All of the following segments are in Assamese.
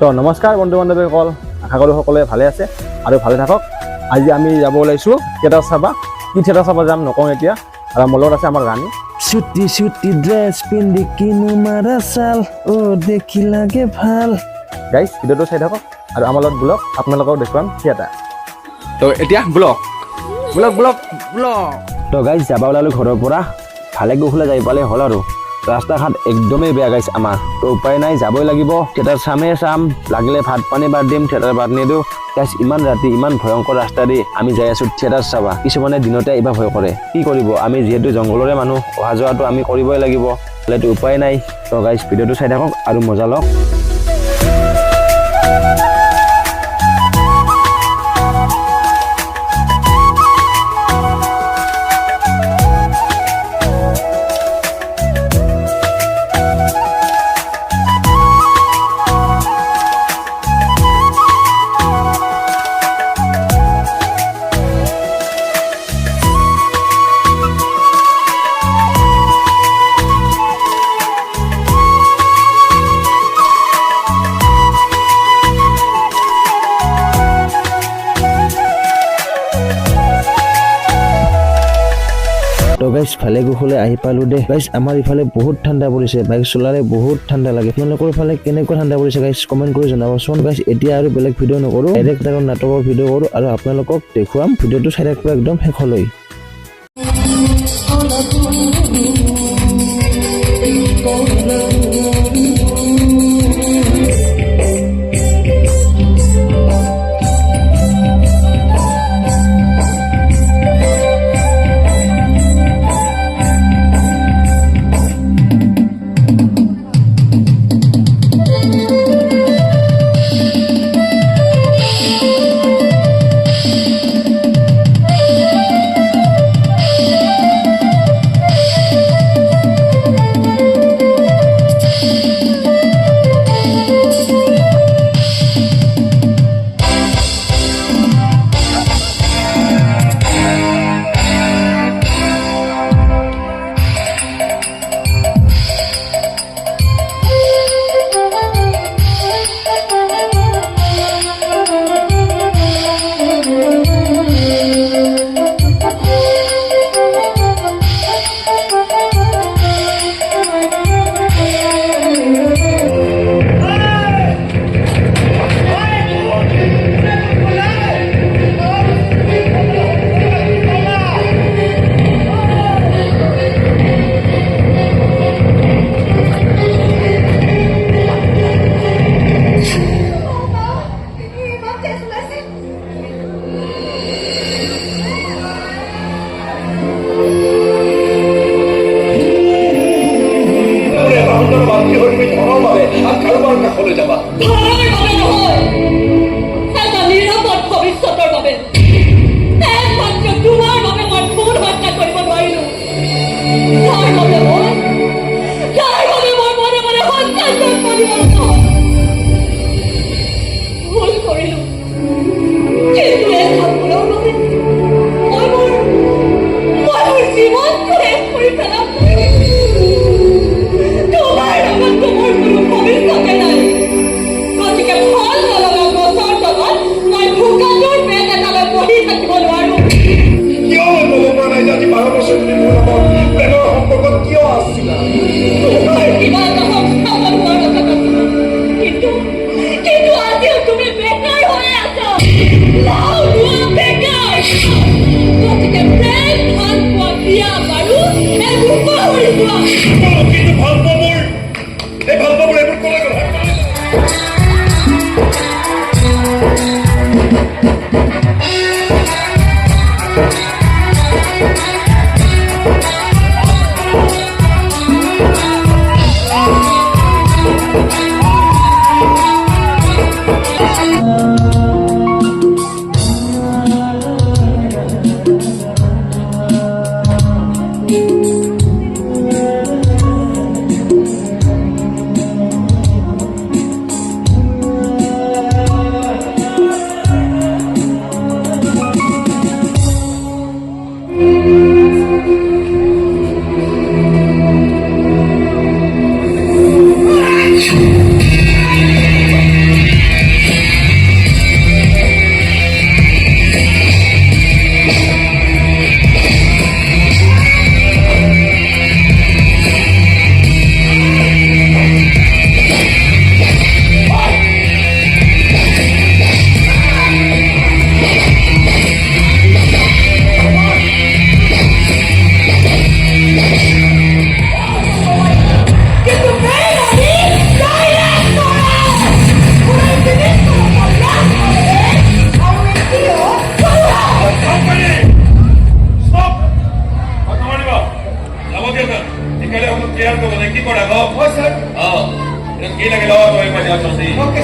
তো নমস্কাৰ বন্ধু বান্ধৱীসকল, আশা কৰোঁ সকলোৱে ভালে আছে আৰু ভালে থাকক। আজি আমি যাব ওলাইছোঁ থিয়েটাৰ চাবা। কি থিয়েটাৰ চাবা যাম নকওঁ এতিয়া। আৰু মোৰ লগত আছে আমাৰ ৰাণী। ছুটি ছুটি ড্ৰেছ পিন্ধি কিনো মাৰা চাল দেখি লাগে ভাল। গাইজ ভিডিঅ'টো চাই থাকক আৰু আমাৰ লগত ব্লগ আপোনালোকক দেখুৱাম থিয়েটাৰ। তো এতিয়া ব্লগ। তো গাইজ যাব ওলালোঁ ঘৰৰ পৰা, ভালে কুশলে যাই পালে হ'ল আৰু। ৰাস্তা ঘাট একদমেই বেয়া গাইজ আমাৰ, তো উপায় নাই যাবই লাগিব। থিয়েটাৰ চাম, লাগিলে ভাত পানী বাদ দিম, থিয়েটাৰ বাদ নিদিওঁ। গাইজ ইমান ৰাতি ইমান ভয়ংকৰ ৰাস্তা দি আমি যাই আছোঁ থিয়েটাৰ চাবা। কিছুমানে দিনতে আহিব ভয় কৰে, কি কৰিব, আমি যিহেতু জংঘলৰে মানুহ, অহা যোৱাটো আমি কৰিবই লাগিব, হ'লেতো উপায় নাই। তো গাইজ ভিডিঅ'টো চাই থাকক আৰু মজা লওক। তো গাইজ ভালে কুশলে আহি পালো দে। গাইজ আমাৰ ইফালে বহুত ঠাণ্ডা পৰিছে, বাইক চলালে বহুত ঠাণ্ডা লাগে। আপোনালোকৰ ফালে কেনেকুৱা ঠাণ্ডা পৰিছে গাইজ কমেণ্ট কৰি জনাবচোন। গাইজ এতিয়া আৰু বেলেগ ভিডিঅ' নকৰোঁ, ডাইৰেক্ট নাটকৰ ভিডিঅ' কৰোঁ আৰু আপোনালোকক দেখুৱাম। ভিডিঅ'টো চাই থাকিব একদম শেষলৈ।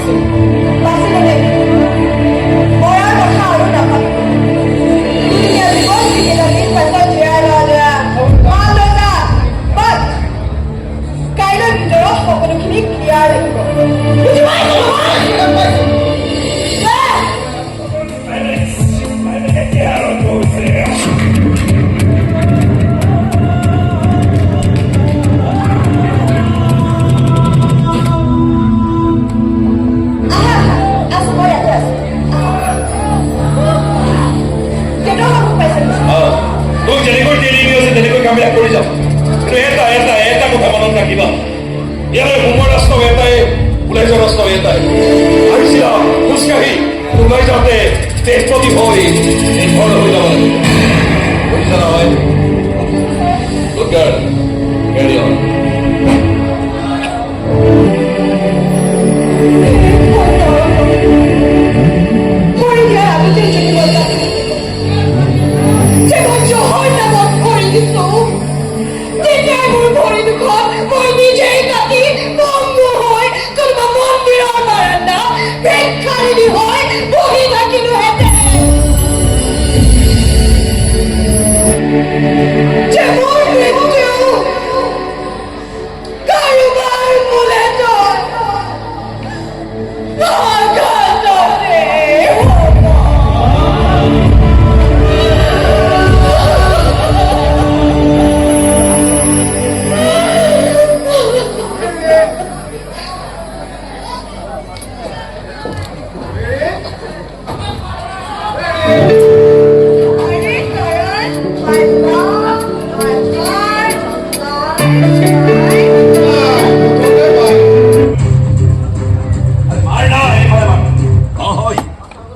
কৈছো বাচিবলৈ মৰাৰ কথা আৰু নাভাবিব দুদিনীয়া জীৱন যিকেইটা দিন পাছত জীয়াই লোৱা মা দেউতা বাট কাইলৈ ভিতৰত সকলোখিনি ক্লিয়াৰ লাগিব বুজি পাইছো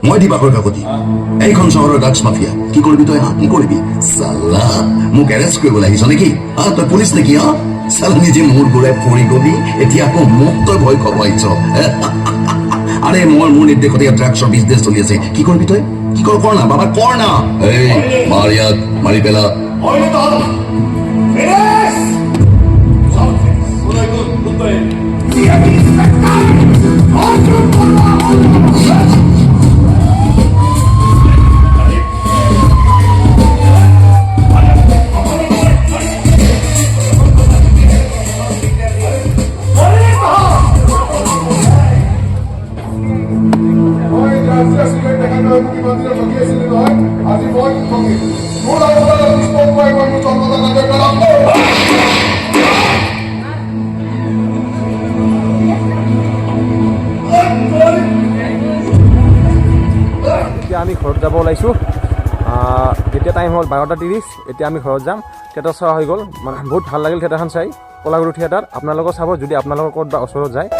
মই দিবাকৰ কাকতি এইখন চহৰৰ ড্ৰাগছ মাফিয়া কি কৰিবি তই কি কৰিবি চালা মোক এৰেষ্ট কৰিবলৈ আহিছ নেকি তই পুলিচ নেকি চালা নিজে মোৰ ঘূৰাই পৰি গলি এতিয়া আকৌ মোক তই ভয় খুৱাব আহিছ আৰে মোৰ নিৰ্দেশতে ইয়াত ড্ৰাগছৰ বিজনেছ চলি আছে কি কৰিবি তই কি কৰ না বাবা কৰ না এই মাৰ ইয়াত মাৰি পেলা এতিয়া আমি ঘৰত যাব ওলাইছোঁ এতিয়া টাইম হ'ল 12:30 এতিয়া আমি ঘৰত যাম থিয়েটাৰ চোৱা হৈ গ'ল মানে বহুত ভাল লাগিল থিয়েটাৰখন চাই কলাগুৰু থিয়েটাৰ আপোনালোকেও চাব যদি আপোনালোকৰ ক'ত বা ওচৰত যায়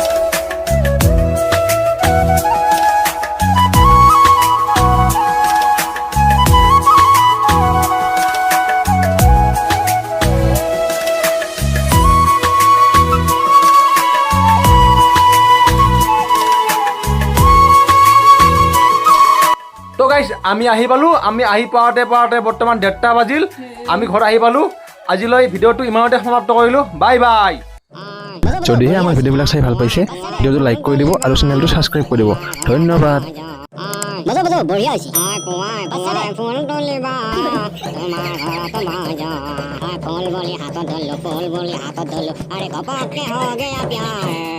তো গাইজ আমি আহি পালোঁ আমি আহি পাওঁতে বৰ্তমান 1:30 বাজিল আমি ঘৰত আহি পালোঁ আজিলৈ ভিডিঅ'টো ইমানতে সমাপ্ত কৰিলোঁ বাই বাই যদিহে আমাৰ ভিডিঅ'বিলাক চাই ভাল পাইছে ভিডিঅ'টো লাইক কৰি দিব আৰু চেনেলটো ছাবস্ক্ৰাইব কৰি দিব ধন্যবাদ बढ़िया फूल डोलिबा फूल बोली हाथ धोलो फूल बोली हाथ धोलो अरे कपाके हो गया प्यार